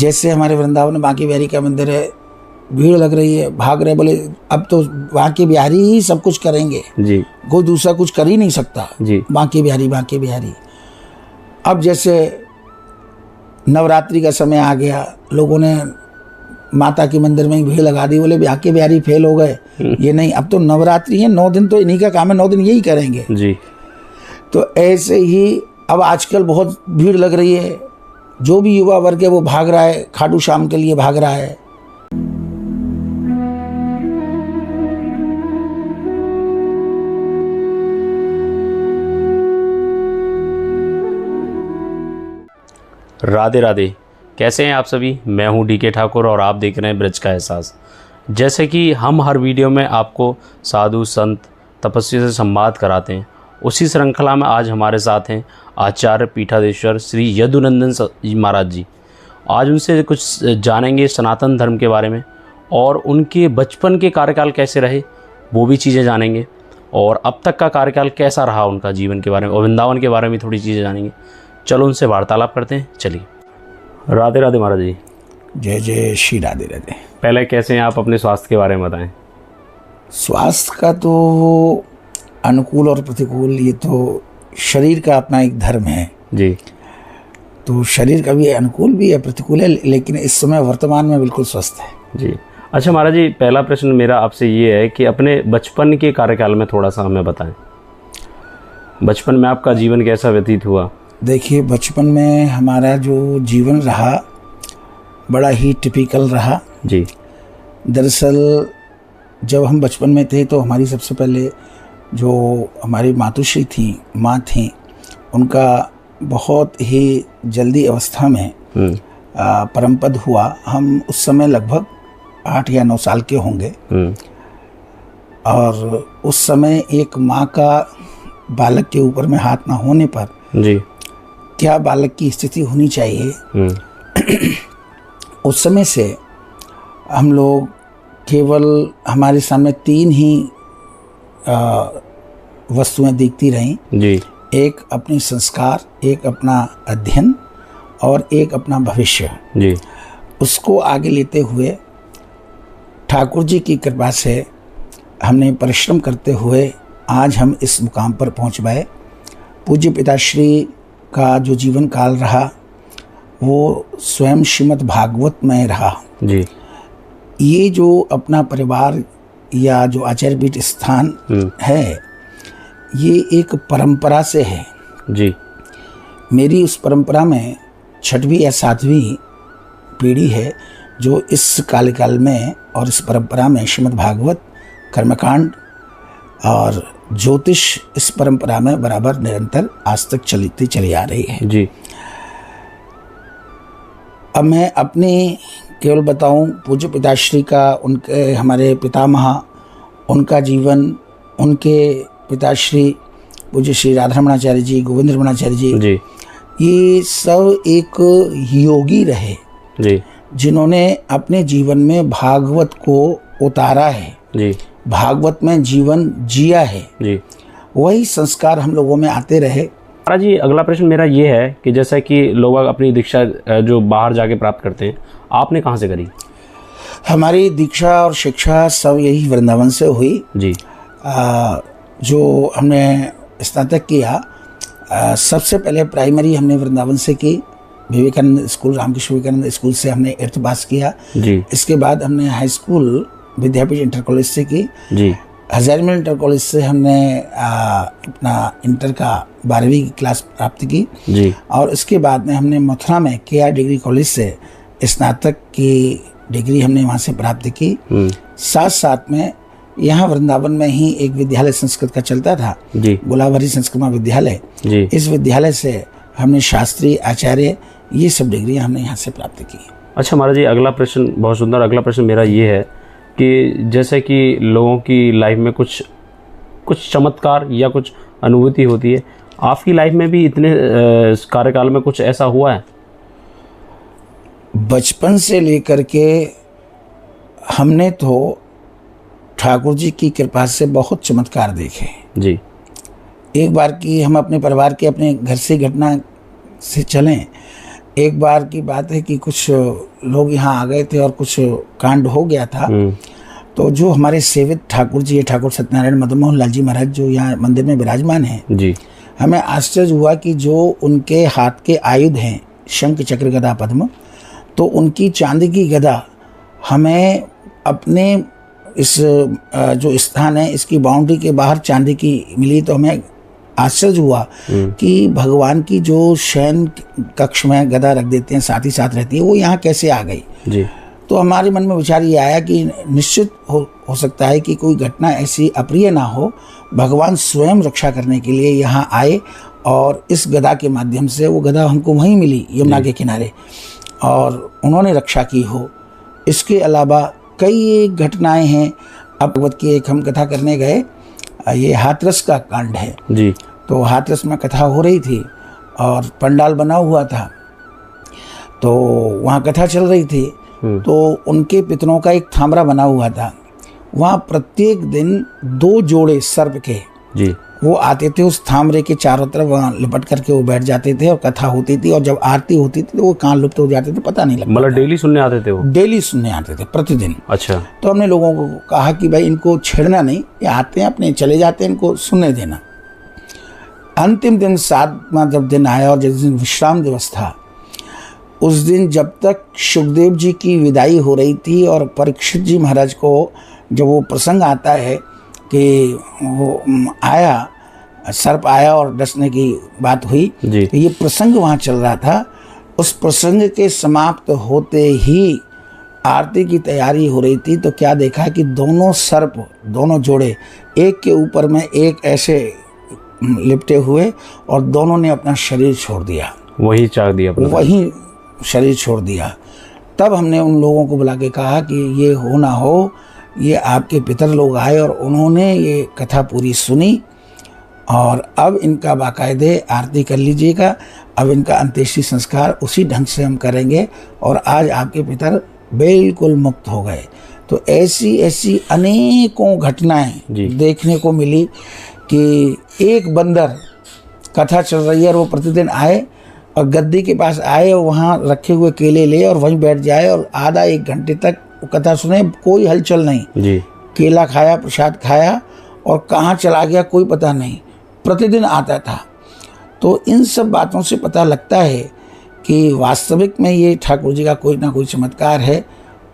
जैसे हमारे वृंदावन में बांके बिहारी का मंदिर है, भीड़ लग रही है, भाग रहे, बोले अब तो बांके बिहारी ही सब कुछ करेंगे जी, कोई दूसरा कुछ कर ही नहीं सकता जी, बांके बिहारी बांके बिहारी। अब जैसे नवरात्रि का समय आ गया, लोगों ने माता के मंदिर में ही भीड़ लगा दी, बोले बांके बिहारी फेल हो गए, ये नहीं, अब तो नवरात्रि है, 9 दिन तो इन्हीं का काम है, 9 दिन यही करेंगे जी। तो ऐसे ही अब आजकल बहुत भीड़ लग रही है, जो भी युवा वर्ग है वो भाग रहा है, खाटू श्याम के लिए भाग रहा है। राधे राधे, कैसे हैं आप सभी। मैं हूं डीके ठाकुर और आप देख रहे हैं ब्रज का एहसास। जैसे कि हम हर वीडियो में आपको साधु संत तपस्वी से संवाद कराते हैं, उसी श्रृंखला में आज हमारे साथ हैं आचार्य पीठाधीश्वर श्री यदुनंदन महाराज जी। आज उनसे कुछ जानेंगे सनातन धर्म के बारे में और उनके बचपन के कार्यकाल कैसे रहे वो भी चीज़ें जानेंगे, और अब तक का कार्यकाल कैसा रहा उनका जीवन के बारे में, और वृंदावन के बारे में थोड़ी चीज़ें जानेंगे। चलो उनसे वार्तालाप करते हैं, चलिए। राधे राधे महाराज जी। जय जय श्री राधे राधे। पहले कैसे हैं आप, अपने स्वास्थ्य के बारे में बताएं। स्वास्थ्य का तो अनुकूल और प्रतिकूल, ये तो शरीर का अपना एक धर्म है जी। तो शरीर का भी अनुकूल भी है प्रतिकूल है, लेकिन इस समय वर्तमान में बिल्कुल स्वस्थ है जी। अच्छा महाराज जी, पहला प्रश्न मेरा आपसे ये है कि अपने बचपन के कार्यकाल में थोड़ा सा हमें बताएं, बचपन में आपका जीवन कैसा व्यतीत हुआ। देखिए, बचपन में हमारा जो जीवन रहा बड़ा ही टिपिकल रहा जी। दरअसल जब हम बचपन में थे तो हमारी सबसे पहले जो हमारी मातुश्री थी, माँ थी, उनका बहुत ही जल्दी अवस्था में परमपद हुआ। हम उस समय लगभग 8 या 9 साल के होंगे और उस समय एक माँ का बालक के ऊपर में हाथ ना होने पर जी क्या बालक की स्थिति होनी चाहिए उस समय से हम लोग केवल हमारे सामने 3 ही वस्तुएं दिखती रहीं जी। एक अपनी संस्कार, एक अपना अध्ययन और एक अपना भविष्य जी। उसको आगे लेते हुए ठाकुर जी की कृपा से हमने परिश्रम करते हुए आज हम इस मुकाम पर पहुंच पाए। पूज्य पिताश्री का जो जीवन काल रहा वो स्वयं श्रीमद् भागवत में रहा जी। ये जो अपना परिवार या जो आचार्य पीठ स्थान है ये एक परंपरा से है जी। मेरी उस परंपरा में 6वीं या 7वीं पीढ़ी है जो इस काल में और इस परंपरा में श्रीमद् भागवत, कर्मकांड और ज्योतिष इस परंपरा में बराबर निरंतर आज तक चलती चली आ रही है जी। अब मैं अपनी केवल बताऊं पूज्य पिताश्री का, उनके हमारे पितामह, उनका जीवन, उनके पिताश्री पूज्य श्री राधारमणाचार्य जी, गोविंद रमणाचार्य जी, ये सब एक योगी रहे जी, जिन्होंने अपने जीवन में भागवत को उतारा है जी, भागवत में जीवन जिया है जी। वही संस्कार हम लोगों में आते रहे। महाराज जी, अगला प्रश्न मेरा ये है कि जैसा कि लोग अपनी दीक्षा जो बाहर जाके प्राप्त करते हैं, आपने कहाँ से करी। हमारी दीक्षा और शिक्षा सब यही वृंदावन से हुई जी। जो हमने स्नातक किया सबसे पहले प्राइमरी हमने वृंदावन से की, विवेकानंद स्कूल, रामकृष्ण विवेकानंद स्कूल से हमने 8th पास किया जी। इसके बाद हमने हाई स्कूल विद्यापीठ इंटर कॉलेज से की जी। हजारीमल इंटर कॉलेज से हमने अपना इंटर का 12वीं की क्लास प्राप्त की जी। और इसके बाद में हमने मथुरा में KR डिग्री कॉलेज से स्नातक की डिग्री हमने वहाँ से प्राप्त की। साथ साथ में यहाँ वृंदावन में ही एक विद्यालय संस्कृत का चलता था जी, गुलाबरी संस्कृत विद्यालय जी। इस विद्यालय से हमने शास्त्री, आचार्य, ये सब डिग्रियाँ हमने यहाँ से प्राप्त की। अच्छा महाराज जी, अगला प्रश्न बहुत सुंदर। अगला प्रश्न मेरा ये है कि जैसे कि लोगों की लाइफ में कुछ चमत्कार या कुछ अनुभूति होती है, आपकी लाइफ में भी इतने कार्यकाल में कुछ ऐसा हुआ है। बचपन से लेकर के हमने तो ठाकुर जी की कृपा से बहुत चमत्कार देखे जी। एक बार की हम अपने परिवार के अपने घर से घटना से चलें एक बार की बात है कि कुछ लोग यहाँ आ गए थे और कुछ कांड हो गया था। तो जो हमारे सेवित ठाकुर जी, ठाकुर सत्यनारायण मदन मोहन लाल जी महाराज जो यहाँ मंदिर में विराजमान हैं जी, हमें आश्चर्य हुआ कि जो उनके हाथ के आयुध हैं शंख चक्र गदा पद्म, तो उनकी चांदी की गदा हमें अपने इस जो स्थान है इसकी बाउंड्री के बाहर चांदी की मिली। तो हमें आश्चर्य हुआ कि भगवान की जो शयन कक्ष में गदा रख देते हैं साथ ही साथ रहती है, वो यहाँ कैसे आ गई जी। तो हमारे मन में विचार ये आया कि निश्चित हो सकता है कि कोई घटना ऐसी अप्रिय ना हो, भगवान स्वयं रक्षा करने के लिए यहाँ आए और इस गदा के माध्यम से, वो गदा हमको वहीं मिली यमुना के किनारे, और उन्होंने रक्षा की हो। इसके अलावा कई घटनाएं हैं। अब भगवत की एक हम कथा करने गए, ये हाथरस का कांड है जी। तो हाथरस में कथा हो रही थी और पंडाल बना हुआ था, तो वहाँ कथा चल रही थी। तो उनके पितरों का एक थामरा बना हुआ था, वहाँ प्रत्येक दिन 2 जोड़े सर्प के जी वो आते थे उस थामरे के चारों तरफ, वहाँ लिपट करके वो बैठ जाते थे और कथा होती थी, और जब आरती होती थी तो वो कहाँ लुप्त हो जाते थे पता नहीं लगता। मतलब डेली सुनने आते थे वो? डेली सुनने आते थे, प्रतिदिन। अच्छा। तो हमने लोगों को कहा कि भाई इनको छेड़ना नहीं, ये आते हैं अपने चले जाते हैं, इनको सुनने देना। अंतिम दिन 7वां जब दिन आया और जिस दिन विश्राम दिवस था, उस दिन जब तक सुखदेव जी की विदाई हो रही थी और परीक्षित जी महाराज को जब वो प्रसंग आता है कि वो आया, सर्प आया और डसने की बात हुई, तो ये प्रसंग वहाँ चल रहा था। उस प्रसंग के समाप्त होते ही आरती की तैयारी हो रही थी, तो क्या देखा कि दोनों सर्प, दोनों जोड़े एक के ऊपर में एक ऐसे लिपटे हुए और दोनों ने अपना शरीर छोड़ दिया, वही चाक दिया, वही शरीर छोड़ दिया। तब हमने उन लोगों को बुला के कहा कि ये हो ना हो, ये आपके पितर लोग आए और उन्होंने ये कथा पूरी सुनी, और अब इनका बाकायदे आरती कर लीजिएगा, अब इनका अंत्येष्टि संस्कार उसी ढंग से हम करेंगे, और आज आपके पितर बिल्कुल मुक्त हो गए। तो ऐसी ऐसी अनेकों घटनाएं देखने को मिली कि एक बंदर, कथा चल रही है और वो प्रतिदिन आए और गद्दी के पास आए और वहाँ रखे हुए केले ले और वहीं बैठ जाए और आधा 1 घंटे तक कथा सुने, कोई हलचल नहीं जी। केला खाया, प्रसाद खाया और कहाँ चला गया कोई पता नहीं, प्रतिदिन आता था। तो इन सब बातों से पता लगता है कि वास्तविक में ये ठाकुर जी का कोई ना कोई चमत्कार है,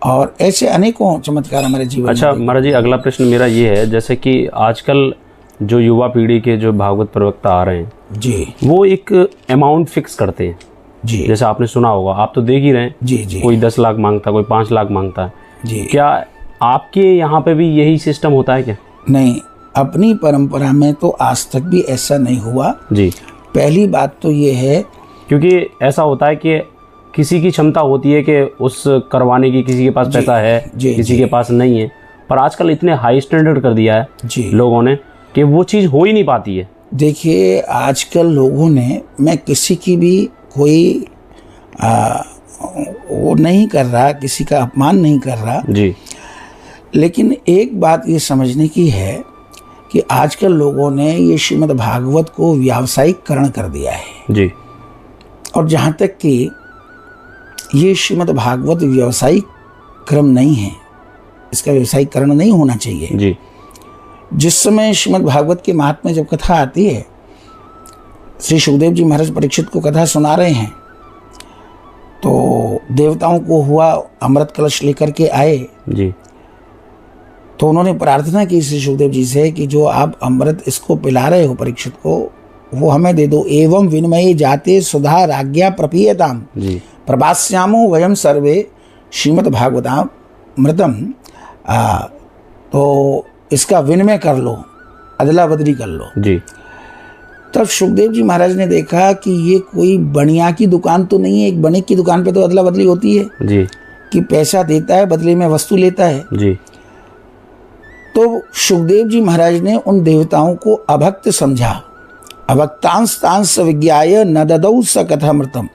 और ऐसे अनेकों चमत्कार हमारे जीवन में। अच्छा महाराज जी, अगला प्रश्न मेरा ये है, जैसे कि आजकल जो युवा पीढ़ी के जो भागवत प्रवक्ता आ रहे हैं जी, वो एक अमाउंट फिक्स करते हैं जी। जैसे आपने सुना होगा, आप तो देख ही रहे हैं जी जी, कोई 10 लाख मांगता, कोई 5 लाख मांगता है जी। क्या आपके यहाँ पे भी यही सिस्टम होता है क्या? नहीं, अपनी परंपरा में तो आज तक भी ऐसा नहीं हुआ जी। पहली बात तो ये है, क्योंकि ऐसा होता है कि किसी की क्षमता होती है कि उस करवाने की, किसी के पास पैसा है, किसी के पास नहीं है, पर आजकल इतने हाई स्टैंडर्ड कर दिया है लोगों ने कि वो चीज़ हो ही नहीं पाती है। देखिए आजकल लोगों ने, मैं किसी की भी कोई वो नहीं कर रहा, किसी का अपमान नहीं कर रहा जी, लेकिन एक बात ये समझने की है कि आजकल लोगों ने ये श्रीमद् भागवत को व्यावसायिककरण कर दिया है जी। और जहाँ तक कि ये श्रीमद् भागवत व्यावसायिक क्रम नहीं है, इसका व्यावसायिककरण नहीं होना चाहिए जी। जिस समय श्रीमद् भागवत के महात्म्य जब कथा आती है, श्री सुखदेव जी महाराज परीक्षित को कथा सुना रहे हैं, तो देवताओं को हुआ अमृत कलश लेकर के आए जी। तो उन्होंने प्रार्थना की श्री सुखदेव जी से कि जो आप अमृत इसको पिला रहे हो परीक्षित को, वो हमें दे दो। एवं विनिमये जाते सुधा राज्ञा प्रपीयताम प्रभास्यामो वयम सर्वे श्रीमद् भागवतामृतम, तो इसका विनिमय कर लो, अदला बदली कर लो जी। तब सुखदेव जी महाराज ने देखा कि ये कोई बनिया की दुकान तो नहीं है, एक बनिक की दुकान पे तो अदला बदली होती है जी, कि पैसा देता है बदले में वस्तु लेता है जी। तो सुखदेव जी महाराज ने उन देवताओं को अभक्त समझा, अभक्तांस तांस विज्ञाय न ददौ स कथामृतम।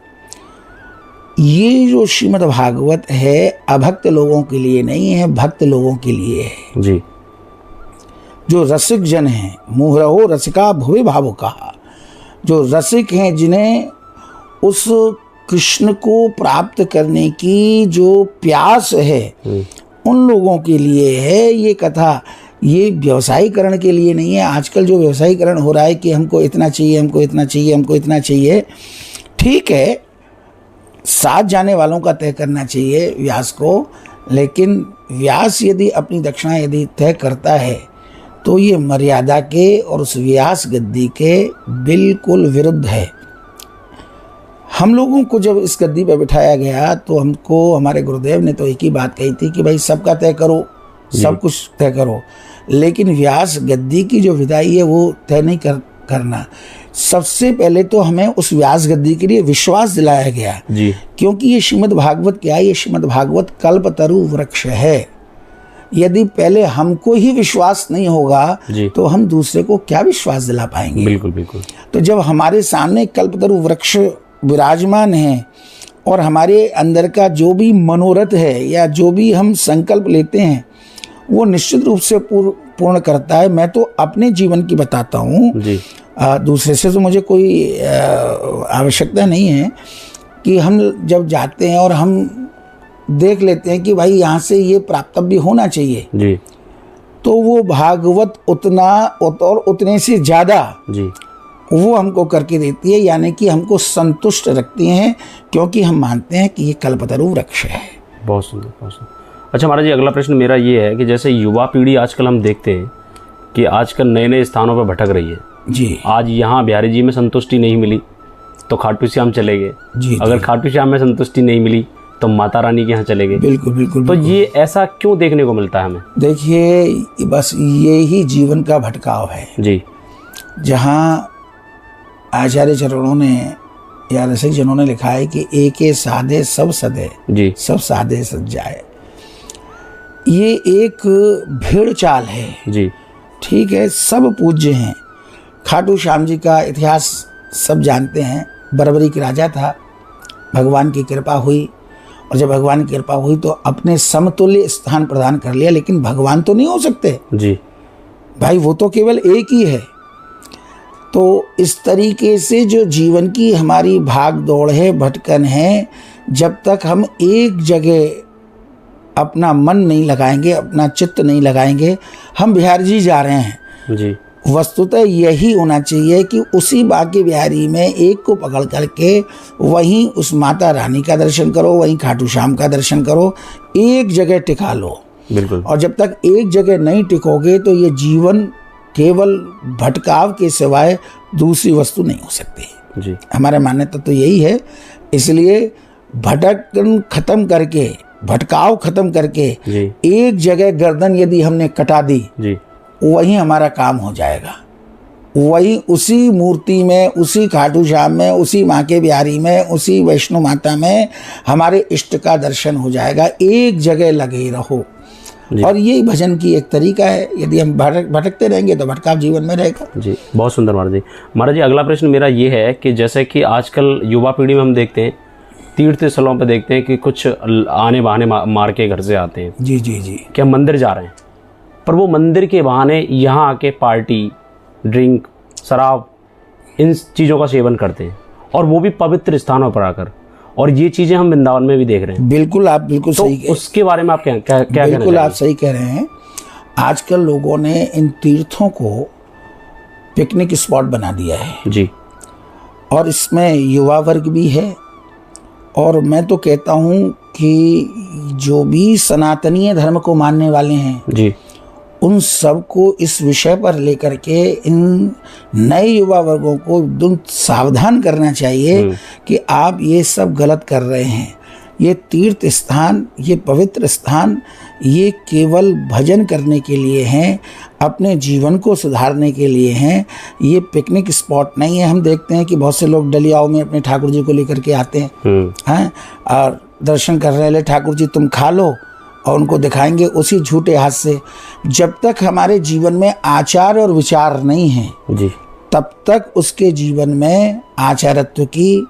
ये जो श्रीमद् भागवत है अभक्त लोगों के लिए नहीं है, भक्त लोगों के लिए है जी। जो रसिक जन हैं, मुहुरहो रसिका भुवि भावुका, जो रसिक हैं, जिन्हें उस कृष्ण को प्राप्त करने की जो प्यास है उन लोगों के लिए है ये कथा। ये व्यवसायीकरण के लिए नहीं है। आजकल जो व्यवसायीकरण हो रहा है कि हमको इतना चाहिए, हमको इतना चाहिए, हमको इतना चाहिए, ठीक है, साथ जाने वालों का तय करना चाहिए व्यास को, लेकिन व्यास यदि अपनी दक्षिणा यदि तय करता है तो ये मर्यादा के और उस व्यास गद्दी के बिल्कुल विरुद्ध है। हम लोगों को जब इस गद्दी पर बिठाया गया तो हमको हमारे गुरुदेव ने तो एक ही बात कही थी कि भाई सबका तय करो, सब कुछ तय करो, लेकिन व्यास गद्दी की जो विदाई है वो तय नहीं करना। सबसे पहले तो हमें उस व्यास गद्दी के लिए विश्वास दिलाया गया जी। क्योंकि ये श्रीमद् भागवत क्या है? ये श्रीमद् भागवत कल्पतरु वृक्ष है। यदि पहले हमको ही विश्वास नहीं होगा तो हम दूसरे को क्या विश्वास दिला पाएंगे? बिल्कुल बिल्कुल। तो जब हमारे सामने कल्पतरु वृक्ष विराजमान है और हमारे अंदर का जो भी मनोरथ है या जो भी हम संकल्प लेते हैं वो निश्चित रूप से पूर्ण करता है। मैं तो अपने जीवन की बताता हूँ, दूसरे से तो मुझे कोई आवश्यकता नहीं है कि हम जब जाते हैं और हम देख लेते हैं कि भाई यहाँ से ये प्राप्तव्य होना चाहिए जी, तो वो भागवत उतना और उतने से ज़्यादा जी वो हमको करके देती है, यानी कि हमको संतुष्ट रखती हैं क्योंकि हम मानते हैं कि ये कल्पतरु वृक्ष है। बहुत सुंदर, बहुत सुंदर। अच्छा महाराज जी, अगला प्रश्न मेरा ये है कि जैसे युवा पीढ़ी आजकल हम देखते हैं कि आजकल नए नए स्थानों पर भटक रही है जी। आज यहाँ बिहारी जी में संतुष्टि नहीं मिली तो खाटू श्याम चले गए जी। अगर खाटू श्याम में संतुष्टि नहीं मिली तो माता रानी के यहाँ चले गए। बिल्कुल बिल्कुल। तो ये ऐसा क्यों देखने को मिलता है हमें? देखिए, बस ये ही जीवन का भटकाव है जी। जहाँ आचार्य चरणों ने या रसिक जनों ने लिखा है कि एके साधे सब सदे जी, सब साधे सज जाए। ये एक भीड़ चाल है जी। ठीक है, सब पूज्य हैं। खाटू श्याम जी का इतिहास सब जानते हैं। बरबरी के राजा था, भगवान की कृपा हुई और जब भगवान की कृपा हुई तो अपने समतुल्य स्थान प्रदान कर लिया, लेकिन भगवान तो नहीं हो सकते जी भाई, वो तो केवल एक ही है। तो इस तरीके से जो जीवन की हमारी भाग दौड़ है, भटकन है, जब तक हम एक जगह अपना मन नहीं लगाएंगे, अपना चित्त नहीं लगाएंगे, हम बिहार जी जा रहे हैं जी। वस्तुतः यही होना चाहिए कि उसी बांके बिहारी में एक को पकड़ करके वहीं उस माता रानी का दर्शन करो, वहीं खाटू श्याम का दर्शन करो, एक जगह टिका लो। बिल्कुल। और जब तक एक जगह नहीं टिकोगे तो ये जीवन केवल भटकाव के सिवाय दूसरी वस्तु नहीं हो सकती जी। हमारा मान्यता तो यही है। इसलिए भटकन खत्म करके, भटकाव खत्म करके एक जगह गर्दन यदि हमने कटा दी जी, वही हमारा काम हो जाएगा। वही उसी मूर्ति में, उसी खाटू श्याम में, उसी माँ के बिहारी में, उसी वैष्णो माता में हमारे इष्ट का दर्शन हो जाएगा। एक जगह लगे रहो। और यही भजन की एक तरीका है। यदि हम भटकते रहेंगे तो भटकाव जीवन में रहेगा जी। बहुत सुंदर महाराज जी। महाराज जी, अगला प्रश्न मेरा ये है कि जैसे कि आजकल युवा पीढ़ी में हम देखते हैं, तीर्थ स्थलों पर देखते हैं कि कुछ आने बहाने मार के घर से आते हैं जी जी जी, कि हम मंदिर जा रहे हैं, पर वो मंदिर के बहाने यहाँ आके पार्टी, ड्रिंक, शराब, इन चीज़ों का सेवन करते हैं, और वो भी पवित्र स्थानों पर आकर। और ये चीज़ें हम वृंदावन में भी देख रहे हैं। बिल्कुल, आप बिल्कुल तो सही। उसके बारे में आप क्या बिल्कुल आप सही कह रहे हैं। आजकल लोगों ने इन तीर्थों को पिकनिक स्पॉट बना दिया है जी, और इसमें युवा वर्ग भी है। और मैं तो कहता हूँ कि जो भी सनातनीय धर्म को मानने वाले हैं जी, उन सबको इस विषय पर लेकर के इन नए युवा वर्गों को सावधान करना चाहिए कि आप ये सब गलत कर रहे हैं। ये तीर्थ स्थान, ये पवित्र स्थान, ये केवल भजन करने के लिए हैं, अपने जीवन को सुधारने के लिए हैं। ये पिकनिक स्पॉट नहीं है। हम देखते हैं कि बहुत से लोग डलियाओं में अपने ठाकुर जी को लेकर के आते हैं और दर्शन कर रहे हैं, ठाकुर जी तुम खा लो, और उनको दिखाएंगे उसी झूठे हाथ से। जब तक हमारे जीवन में आचार और विचार नहीं है जी, तब तक उसके जीवन में आचारत्व की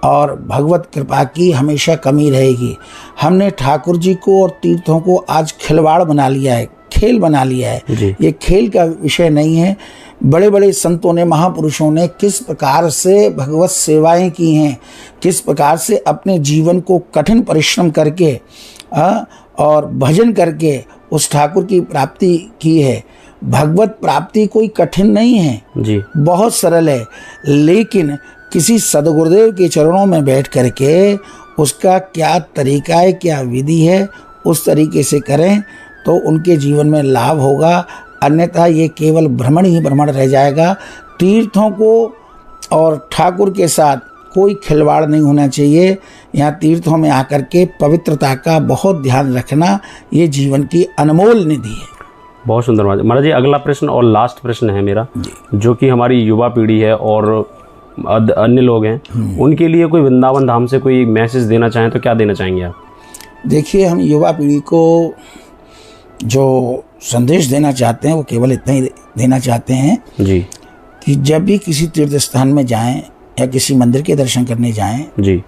और भगवत कृपा की हमेशा कमी रहेगी। हमने ठाकुर जी को और तीर्थों को आज खिलवाड़ बना लिया है, खेल बना लिया है। ये खेल का विषय नहीं है। बड़े बड़े संतों ने, महापुरुषों ने किस प्रकार से भगवत सेवाएं की हैं, किस प्रकार से अपने जीवन को कठिन परिश्रम करके और भजन करके उस ठाकुर की प्राप्ति की है। भगवत प्राप्ति कोई कठिन नहीं है जी, बहुत सरल है, लेकिन किसी सदगुरुदेव के चरणों में बैठ करके उसका क्या तरीका है, क्या विधि है, उस तरीके से करें तो उनके जीवन में लाभ होगा। अन्यथा ये केवल भ्रमण ही भ्रमण रह जाएगा। तीर्थों को और ठाकुर के साथ कोई खिलवाड़ नहीं होना चाहिए। यहाँ तीर्थों में आकर के पवित्रता का बहुत ध्यान रखना, ये जीवन की अनमोल निधि है। बहुत सुंदर महाराज जी। अगला प्रश्न और लास्ट प्रश्न है मेरा, जो कि हमारी युवा पीढ़ी है और अन्य लोग हैं, उनके लिए कोई वृंदावन धाम से कोई मैसेज देना चाहें तो क्या देना चाहेंगे आप? देखिए, हम युवा पीढ़ी को जो संदेश देना चाहते हैं वो केवल इतना ही देना चाहते हैं जी कि जब भी किसी तीर्थ स्थान में जाएं या किसी मंदिर के दर्शन करने जाएं जी,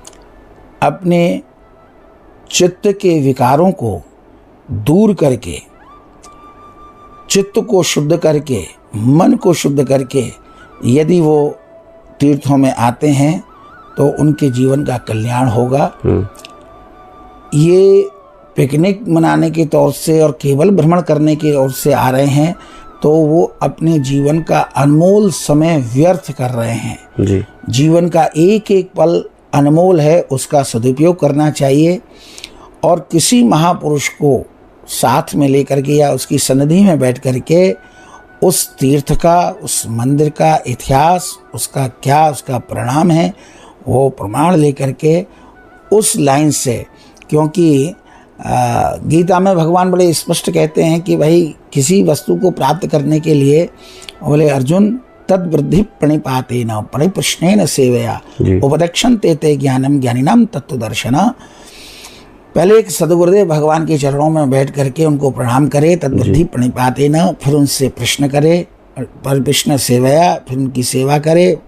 अपने चित्त के विकारों को दूर करके, चित्त को शुद्ध करके, मन को शुद्ध करके यदि वो तीर्थों में आते हैं तो उनके जीवन का कल्याण होगा। ये पिकनिक मनाने के तौर से और केवल भ्रमण करने के ओर से आ रहे हैं तो वो अपने जीवन का अनमोल समय व्यर्थ कर रहे हैं जी। जीवन का एक एक पल अनमोल है, उसका सदुपयोग करना चाहिए और किसी महापुरुष को साथ में लेकर के या उसकी सन्निधि में बैठ कर के उस तीर्थ का, उस मंदिर का इतिहास, उसका क्या उसका परिणाम है, वो प्रमाण लेकर के उस लाइन से, क्योंकि गीता में भगवान बड़े स्पष्ट कहते हैं कि भाई किसी वस्तु को प्राप्त करने के लिए बोले अर्जुन तद वृद्धि प्रणिपातेन परिप्रश्नेन सेवया उपदक्षन्ते ते ज्ञानम ज्ञानिनाम तत्वदर्शना। पहले एक सदगुरुदेव भगवान के चरणों में बैठ करके उनको प्रणाम करे, तद्वृद्धि प्रणिपातेन, फिर उनसे प्रश्न करे, परिप्रश्न सेवया, फिर उनकी सेवा करे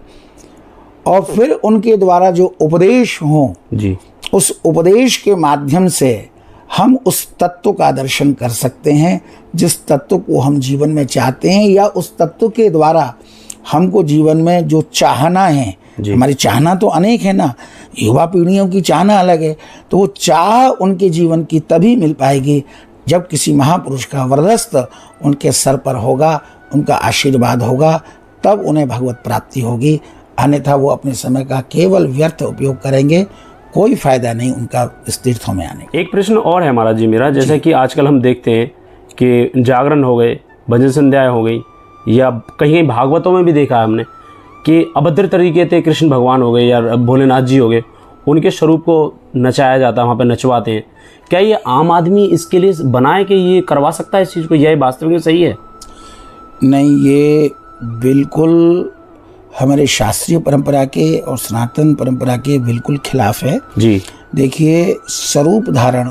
और फिर उनके द्वारा जो उपदेश हो जी, उस उपदेश के माध्यम से हम उस तत्व का दर्शन कर सकते हैं जिस तत्व को हम जीवन में चाहते हैं, या उस तत्व के द्वारा हमको जीवन में जो चाहना है। हमारी चाहना तो अनेक है ना, युवा पीढ़ियों की चाहना अलग है, तो वो चाह उनके जीवन की तभी मिल पाएगी जब किसी महापुरुष का वरदस्त उनके सर पर होगा, उनका आशीर्वाद होगा, तब उन्हें भगवत प्राप्ति होगी। अन्यथा वो अपने समय का केवल व्यर्थ उपयोग करेंगे, कोई फायदा नहीं उनका इस तीर्थों में आने का। एक प्रश्न और है महाराज जी मेरा, जैसे कि आजकल हम देखते हैं कि जागरण हो गए, भजन संध्याएं हो गई, या कहीं भागवतों में भी देखा है हमने कि अभद्र तरीके से कृष्ण भगवान हो गए या भोलेनाथ जी हो गए, उनके स्वरूप को नचाया जाता है, वहाँ पे नचवाते हैं। क्या ये आम आदमी इसके लिए बनाए कि ये करवा सकता है इस चीज़ को, यह वास्तविक में सही है? नहीं, ये बिल्कुल हमारे शास्त्रीय परंपरा के और सनातन परंपरा के बिल्कुल खिलाफ है जी। देखिए, स्वरूप धारण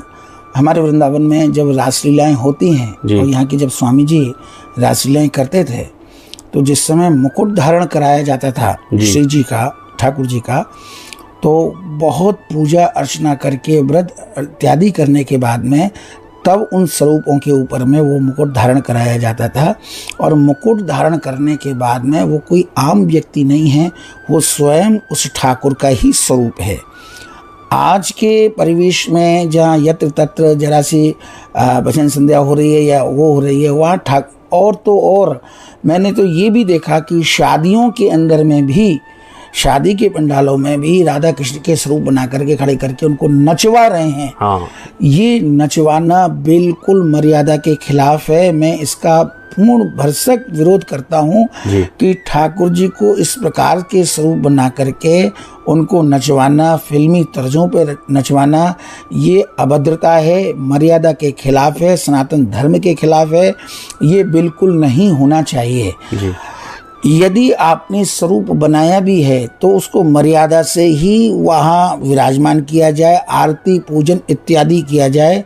हमारे वृंदावन में जब रासलीलाएं होती हैं और यहाँ के जब स्वामी जी रासलीलाएं करते थे तो जिस समय मुकुट धारण कराया जाता था श्री जी का, ठाकुर जी का, तो बहुत पूजा अर्चना करके व्रत इत्यादि करने के बाद में तब उन स्वरूपों के ऊपर में वो मुकुट धारण कराया जाता था। और मुकुट धारण करने के बाद में वो कोई आम व्यक्ति नहीं है, वो स्वयं उस ठाकुर का ही स्वरूप है। आज के परिवेश में जहाँ यत्र तत्र जरा सी भजन संध्या हो रही है या वो हो रही है, वहाँ और तो और मैंने तो ये भी देखा कि शादियों के अंदर में भी, शादी के पंडालों में भी राधा कृष्ण के स्वरूप बना करके खड़े करके उनको नचवा रहे हैं। हाँ। ये नचवाना बिल्कुल मर्यादा के खिलाफ है। मैं इसका पूर्ण भरसक विरोध करता हूँ कि ठाकुर जी को इस प्रकार के स्वरूप बना करके उनको नचवाना, फिल्मी तर्जों पे नचवाना, ये अभद्रता है, मर्यादा के खिलाफ है, सनातन धर्म के खिलाफ है। ये बिल्कुल नहीं होना चाहिए। यदि आपने स्वरूप बनाया भी है तो उसको मर्यादा से ही वहाँ विराजमान किया जाए, आरती पूजन इत्यादि किया जाए।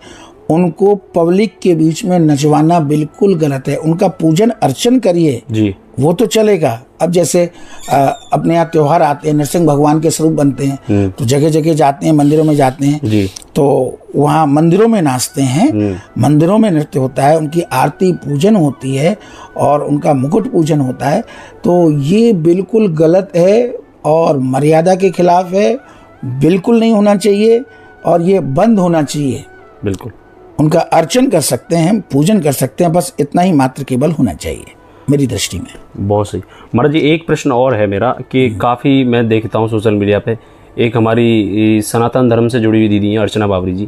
उनको पब्लिक के बीच में नचवाना बिल्कुल गलत है। उनका पूजन अर्चन करिए जी, वो तो चलेगा। अब जैसे अपने यहाँ त्योहार आते हैं, नरसिंह भगवान के स्वरूप बनते हैं, तो जगह जगह जाते हैं, मंदिरों में जाते हैं जी, तो वहाँ मंदिरों में नाचते हैं, मंदिरों में नृत्य होता है, उनकी आरती पूजन होती है और उनका मुकुट पूजन होता है। तो ये बिल्कुल गलत है और मर्यादा के खिलाफ है, बिल्कुल नहीं होना चाहिए और ये बंद होना चाहिए। बिल्कुल उनका अर्चन कर सकते हैं, पूजन कर सकते हैं, बस इतना ही मात्र केवल होना चाहिए मेरी दृष्टि में। बहुत सही। महाराज जी एक प्रश्न और है मेरा कि काफ़ी मैं देखता हूँ सोशल मीडिया पे, एक हमारी सनातन धर्म से जुड़ी हुई दीदी हैं अर्चना बाबरी जी,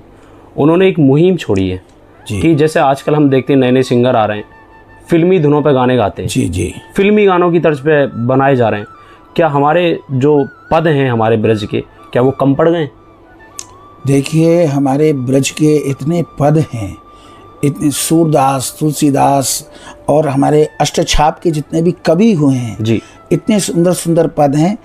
उन्होंने एक मुहिम छोड़ी है कि जैसे आजकल हम देखते हैं नए नए सिंगर आ रहे हैं, फिल्मी धुनों पे गाने गाते हैं, जी जी, फिल्मी गानों की तर्ज पे बनाए जा रहे हैं। क्या हमारे जो पद हैं हमारे ब्रज के, क्या वो कम पड़ गए? देखिए हमारे ब्रज के इतने पद हैं, इतने सूरदास, तुलसीदास और हमारे अष्टछाप के जितने भी कवि हुए हैं जी, इतने सुंदर सुंदर पद हैं।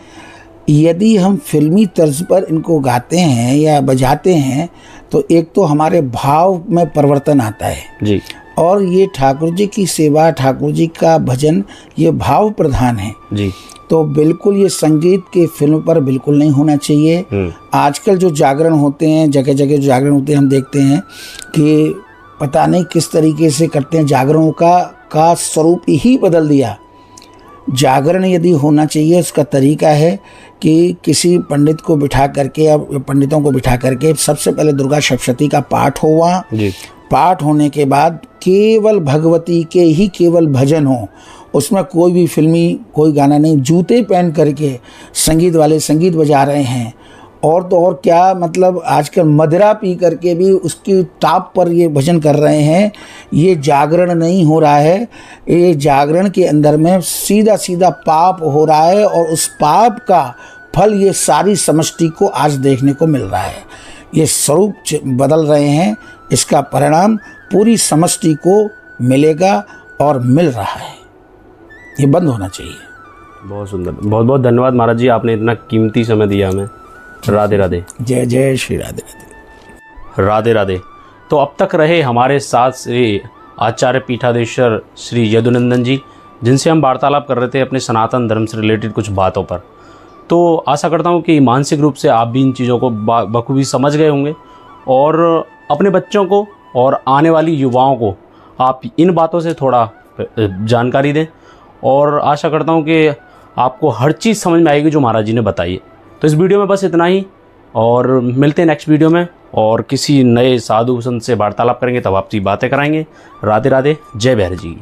यदि हम फिल्मी तर्ज पर इनको गाते हैं या बजाते हैं तो एक तो हमारे भाव में परिवर्तन आता है जी, और ये ठाकुर जी की सेवा, ठाकुर जी का भजन, ये भाव प्रधान है जी, तो बिल्कुल ये संगीत के फिल्म पर बिल्कुल नहीं होना चाहिए। आजकल जो जागरण होते हैं, जगह जगह जो जागरण होते हैं, हम देखते हैं कि पता नहीं किस तरीके से करते हैं, जागरणों का स्वरूप ही बदल दिया। जागरण यदि होना चाहिए उसका तरीका है कि किसी पंडित को बिठा करके या पंडितों को बिठा करके सबसे पहले दुर्गा सप्तशती का पाठ हो, वहाँ पाठ होने के बाद केवल भगवती के ही केवल भजन हो, उसमें कोई भी फिल्मी कोई गाना नहीं। जूते पहन करके संगीत वाले संगीत बजा रहे हैं और तो और क्या, मतलब आजकल मदिरा पी करके भी उसकी टाप पर ये भजन कर रहे हैं। ये जागरण नहीं हो रहा है, ये जागरण के अंदर में सीधा सीधा पाप हो रहा है और उस पाप का फल ये सारी समष्टि को आज देखने को मिल रहा है। ये स्वरूप बदल रहे हैं, इसका परिणाम पूरी समष्टि को मिलेगा और मिल रहा है। ये बंद होना चाहिए। बहुत सुंदर, बहुत बहुत धन्यवाद महाराज जी, आपने इतना कीमती समय दिया हमें। राधे राधे। जय जय श्री राधे राधे। राधे राधे। तो अब तक रहे हमारे साथ श्री आचार्य पीठाधीश्वर श्री यदुनंदन जी, जिनसे हम वार्तालाप कर रहे थे अपने सनातन धर्म से रिलेटेड कुछ बातों पर। तो आशा करता हूँ कि मानसिक रूप से आप भी इन चीज़ों को बखूबी समझ गए होंगे और अपने बच्चों को और आने वाली युवाओं को आप इन बातों से थोड़ा जानकारी दें और आशा करता हूँ कि आपको हर चीज़ समझ में आएगी जो महाराज जी ने बताई है। तो इस वीडियो में बस इतना ही और मिलते हैं नेक्स्ट वीडियो में और किसी नए साधु संत से वार्तालाप करेंगे, तब आपसी बातें कराएंगे। राधे राधे। जय बिहारी जी।